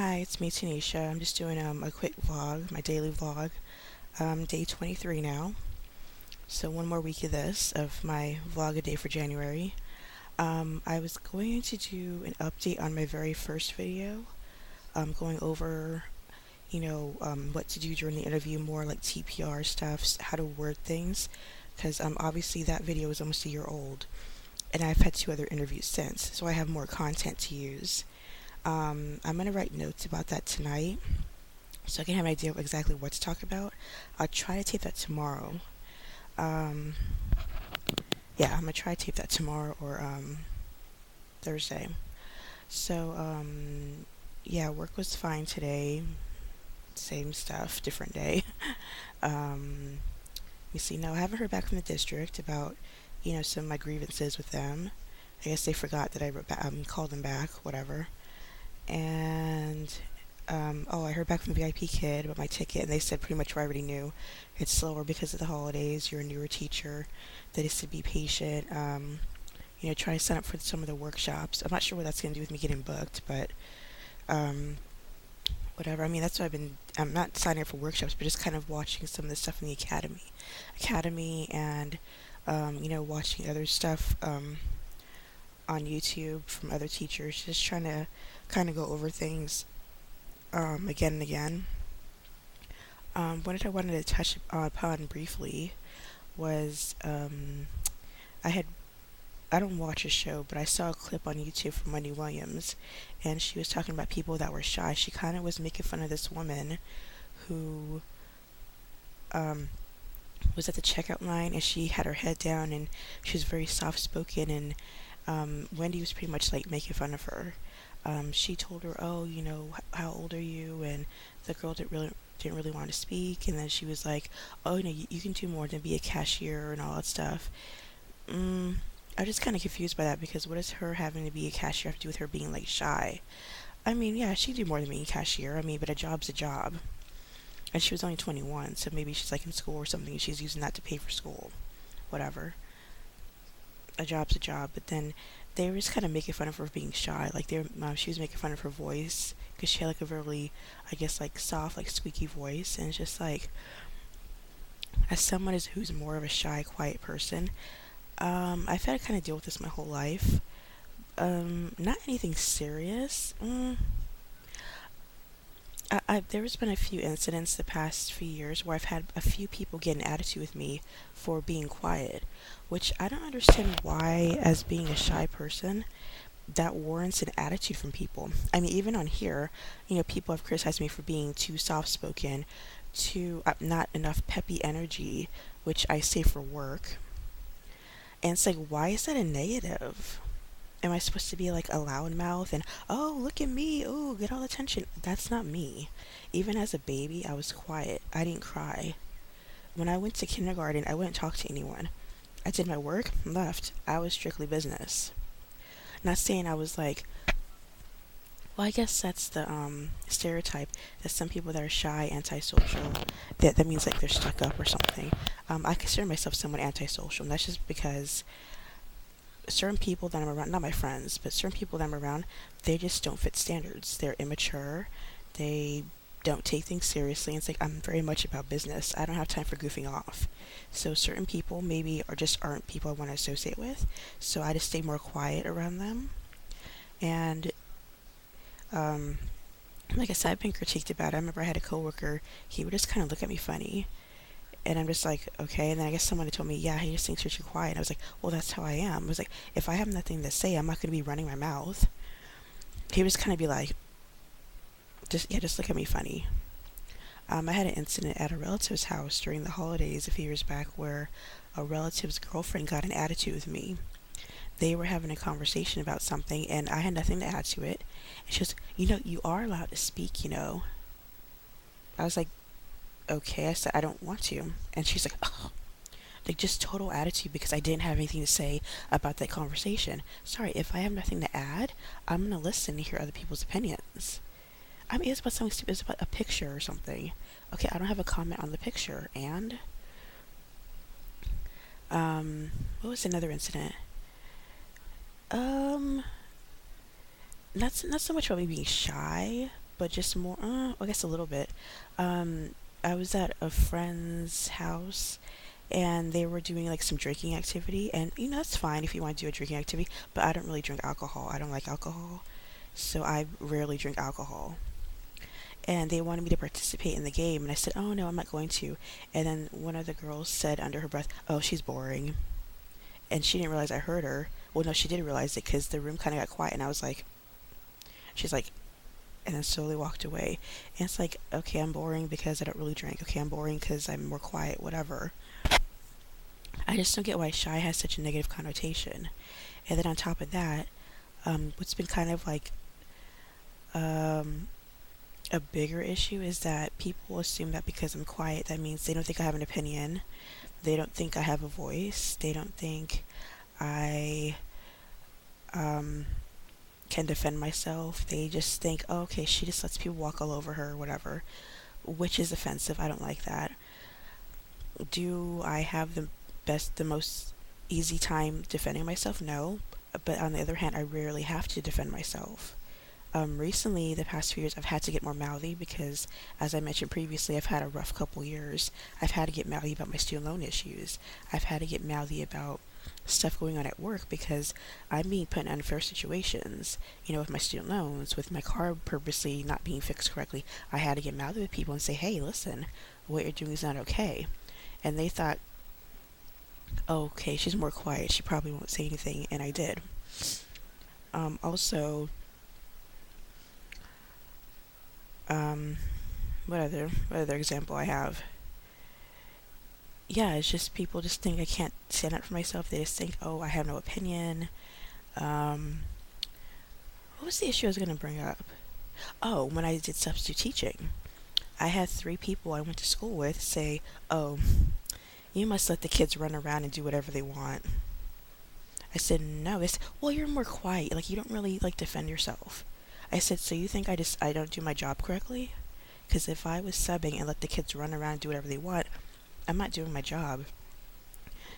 Hi, it's me, Tanisha. I'm just doing a quick vlog, my daily vlog. Day 23 now. So one more week of this, of my vlog a day for January. I was going to do an update on my very first video, going over, what to do during the interview, more like TPR stuff, how to word things, because obviously that video is almost a year old, and I've had two other interviews since, so I have more content to use. I'm going to write notes about that tonight so I can have an idea of exactly what to talk about. I'll try to tape that tomorrow. Um, yeah, I'm gonna try to tape that tomorrow or Thursday. So yeah, work was fine today. Same stuff, different day. um, you see, no, I haven't heard back from the district about some of my grievances with them. I guess they forgot that called them back, whatever. And oh, I heard back from the VIP kid about my ticket, and they said pretty much what I already knew. It's slower because of the holidays. You're a newer teacher. That is to be patient. Try to sign up for some of the workshops. I'm not sure what that's going to do with me getting booked, but um, whatever. I mean, that's what I'm not signing up for workshops, but just kind of watching some of the stuff in the academy, and watching other stuff on YouTube from other teachers. Just trying to kind of go over things again and again. What did I wanted to touch upon briefly was I had I don't watch a show, but I saw a clip on YouTube from Wendy Williams, and she was talking about people that were shy. She kind of was making fun of this woman who um, was at the checkout line, and she had her head down, and she was very soft spoken, and Wendy was pretty much like making fun of her. She told her, "Oh, how old are you?" And the girl didn't really want to speak, and then she was like, "Oh, you can do more than be a cashier and all that stuff." Mm, I'm just kind of confused by that because what does her having to be a cashier have to do with her being like shy? I mean, yeah, she do more than being a cashier. I mean, but a job's a job, and she was only 21, so maybe she's like in school or something. And she's using that to pay for school, whatever. A job's a job, but then they were just kind of making fun of her for being shy. Like she was making fun of her voice because she had like a really, I guess, like soft, like squeaky voice, and it's just like, as someone who's more of a shy, quiet person, I've had to kind of deal with this my whole life. Not anything serious. There's been a few incidents the past few years where I've had a few people get an attitude with me for being quiet, which I don't understand why, as being a shy person, that warrants an attitude from people. I mean, even on here, people have criticized me for being too soft spoken, too not enough peppy energy, which I say for work. And it's like, why is that a negative? Am I supposed to be like a loudmouth and, oh, look at me, oh, get all the attention? That's not me. Even as a baby, I was quiet. I didn't cry. When I went to kindergarten, I wouldn't talk to anyone. I did my work, left. I was strictly business. Not saying I was like, well, I guess that's the stereotype that some people that are shy, antisocial, that means like they're stuck up or something. I consider myself somewhat antisocial, and that's just because certain people that I'm around, not my friends, but certain people that I'm around, they just don't fit standards. They're immature. They don't take things seriously. It's like I'm very much about business. I don't have time for goofing off. So certain people maybe aren't people I want to associate with. So I just stay more quiet around them. And um, like I said, I've been critiqued about it. I remember I had a coworker. He would just kind of look at me funny. And I'm just like, okay. And then I guess someone had told me, yeah, he just thinks you're too quiet. And I was like, well, that's how I am. I was like, if I have nothing to say, I'm not going to be running my mouth. He would just kind of be like, just look at me funny. I had an incident at a relative's house during the holidays a few years back where a relative's girlfriend got an attitude with me. They were having a conversation about something, and I had nothing to add to it. And she was, you are allowed to speak. I was like, okay. I said, I don't want to. And she's like, oh, like just total attitude because I didn't have anything to say about that conversation. Sorry, if I have nothing to add, I'm gonna listen to hear other people's opinions. I mean, it's about something stupid. It's about a picture or something. Okay, I don't have a comment on the picture. And what was another incident? Um, not so much about me being shy. but just more, I guess a little bit. Um, I was at a friend's house and they were doing like some drinking activity, and that's fine if you want to do a drinking activity, but I don't really drink alcohol. I don't like alcohol, so I rarely drink alcohol. And they wanted me to participate in the game, and I said, "Oh no, I'm not going to." And then one of the girls said under her breath, "Oh, she's boring." And she didn't realize I heard her. Well, no, she did realize it because the room kind of got quiet, and I was like, she's like, and then slowly walked away. And it's like, okay, I'm boring because I don't really drink. Okay, I'm boring because I'm more quiet, whatever. I just don't get why shy has such a negative connotation. And then on top of that, what's been kind of like um, a bigger issue is that people assume that because I'm quiet, that means they don't think I have an opinion. They don't think I have a voice. They don't think I um, can defend myself. They just think, oh, okay, she just lets people walk all over her or whatever, which is offensive. I don't like that. Do I have the most easy time defending myself? No. But on the other hand, I rarely have to defend myself. Recently, the past few years, I've had to get more mouthy because, as I mentioned previously, I've had a rough couple years. I've had to get mouthy about my student loan issues. I've had to get mouthy about stuff going on at work because I'm being put in unfair situations. With my student loans, with my car purposely not being fixed correctly, I had to get mouthy with people and say, hey, listen, what you're doing is not okay. And they thought, oh, okay, she's more quiet. She probably won't say anything. And I did. Also, um, what other example I have? Yeah, it's just people just think I can't stand up for myself. They just think, oh, I have no opinion. Um, what was the issue I was going to bring up? Oh, when I did substitute teaching, I had three people I went to school with say, oh, you must let the kids run around and do whatever they want. I said, no. They said, well, you're more quiet. Like, you don't really, like, defend yourself. I said, so you think I don't do my job correctly? Because if I was subbing and let the kids run around and do whatever they want, I'm not doing my job.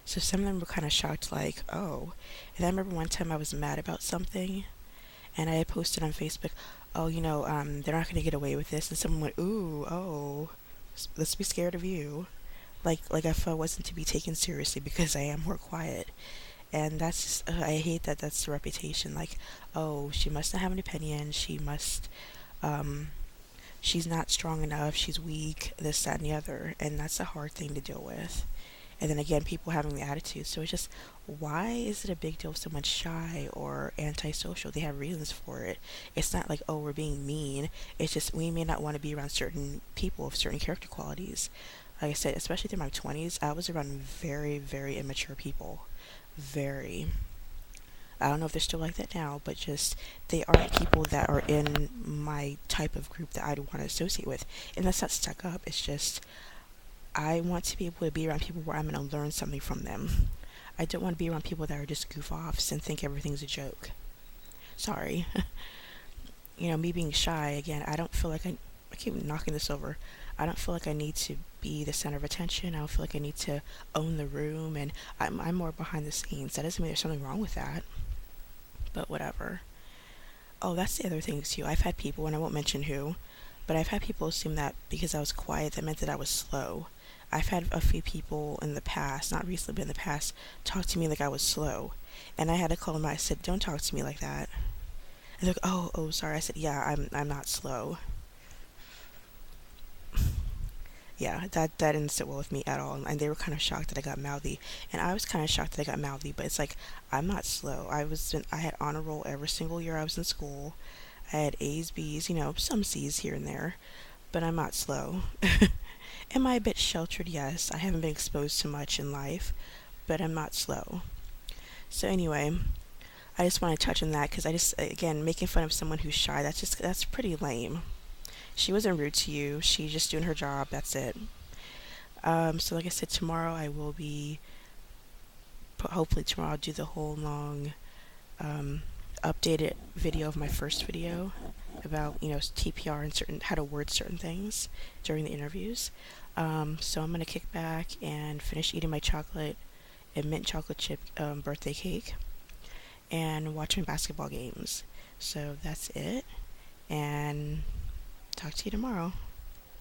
So some of them were kind of shocked, like, oh. And I remember one time I was mad about something, and I had posted on Facebook, oh, they're not going to get away with this. And someone went, ooh, oh, let's be scared of you. Like if I wasn't to be taken seriously because I am more quiet. And that's just, I hate that that's the reputation. Like, oh, she must not have an opinion. Um, she's not strong enough. She's weak, this, that, and the other. And that's a hard thing to deal with. And then again, people having the attitude. So it's just, why is it a big deal if someone's shy or antisocial? They have reasons for it. It's not like, oh, we're being mean. It's just we may not want to be around certain people with certain character qualities. Like I said, especially through my 20s, I was around very, very immature people. Very. I don't know if they're still like that now, but just they aren't people that are in my type of group that I'd want to associate with. And that's not stuck up. It's just I want to be able to be around people where I'm going to learn something from them. I don't want to be around people that are just goof offs and think everything's a joke. Sorry. Me being shy, again, I don't feel like I keep knocking this over. I don't feel like I need to be the center of attention. I don't feel like I need to own the room, and I'm more behind the scenes. That doesn't mean there's something wrong with that, but whatever. Oh, that's the other thing, too. I've had people, and I won't mention who, but I've had people assume that because I was quiet, that meant that I was slow. I've had a few people in the past, not recently, but in the past, talk to me like I was slow. And I had to call them out. I said, don't talk to me like that. And they're like, oh, sorry. I said, yeah, I'm not slow. Yeah, that didn't sit well with me at all. And they were kind of shocked that I got mouthy. And I was kind of shocked that I got mouthy, but it's like, I'm not slow. I had honor roll every single year I was in school. I had A's, B's, some C's here and there, but I'm not slow. Am I a bit sheltered? Yes. I haven't been exposed to much in life, but I'm not slow. So anyway, I just want to touch on that because again, making fun of someone who's shy, that's pretty lame. She wasn't rude to you. She's just doing her job. That's it. So like I said, tomorrow I will be, hopefully tomorrow I'll do the whole long, um, updated video of my first video about, TPR and how to word certain things during the interviews. So I'm going to kick back and finish eating my chocolate and mint chocolate chip birthday cake and watch my basketball games. So that's it. And talk to you tomorrow.